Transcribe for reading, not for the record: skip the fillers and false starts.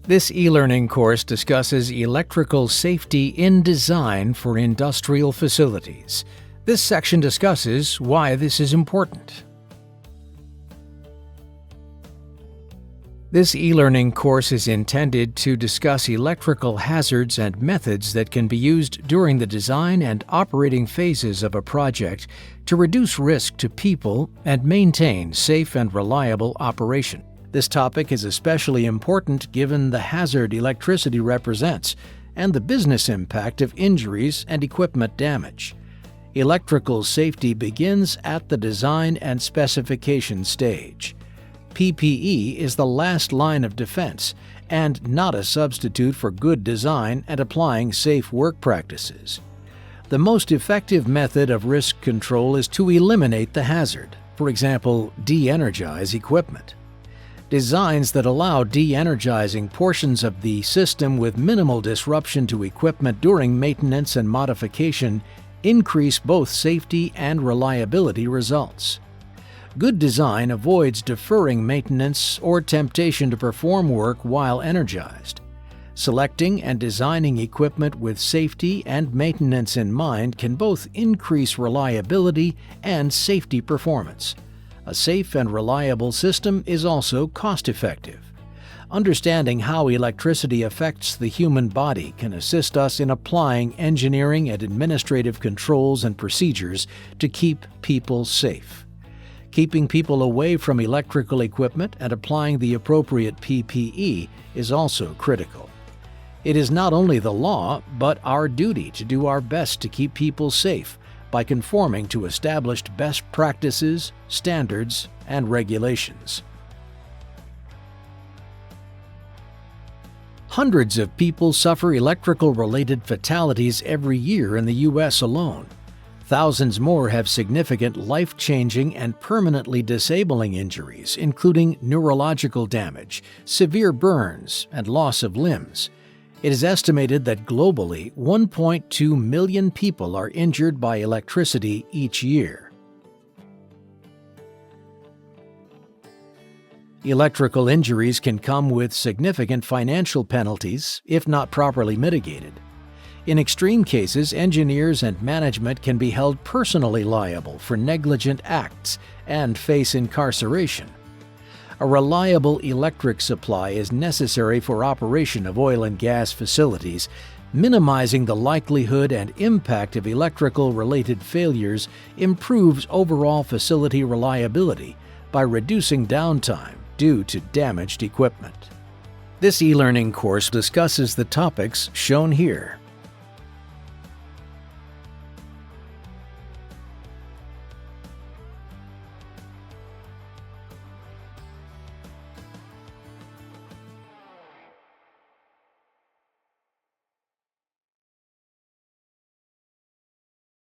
This e-learning course discusses electrical safety in design for industrial facilities. This section discusses why this is important. This e-learning course is intended to discuss electrical hazards and methods that can be used during the design and operating phases of a project to reduce risk to people and maintain safe and reliable operation. This topic is especially important given the hazard electricity represents and the business impact of injuries and equipment damage. Electrical safety begins at the design and specification stage. PPE is the last line of defense and not a substitute for good design and applying safe work practices. The most effective method of risk control is to eliminate the hazard, for example, de-energize equipment. Designs that allow de-energizing portions of the system with minimal disruption to equipment during maintenance and modification increase both safety and reliability results. Good design avoids deferring maintenance or temptation to perform work while energized. Selecting and designing equipment with safety and maintenance in mind can both increase reliability and safety performance. A safe and reliable system is also cost-effective. Understanding how electricity affects the human body can assist us in applying engineering and administrative controls and procedures to keep people safe. Keeping people away from electrical equipment and applying the appropriate PPE is also critical. It is not only the law, but our duty to do our best to keep people safe by conforming to established best practices, standards, and regulations. Hundreds of people suffer electrical-related fatalities every year in the U.S. alone. Thousands more have significant life-changing and permanently disabling injuries, including neurological damage, severe burns, and loss of limbs. It is estimated that globally, 1.2 million people are injured by electricity each year. Electrical injuries can come with significant financial penalties if not properly mitigated. In extreme cases, engineers and management can be held personally liable for negligent acts and face incarceration. A reliable electric supply is necessary for operation of oil and gas facilities. Minimizing the likelihood and impact of electrical-related failures improves overall facility reliability by reducing downtime due to damaged equipment. This e-learning course discusses the topics shown here.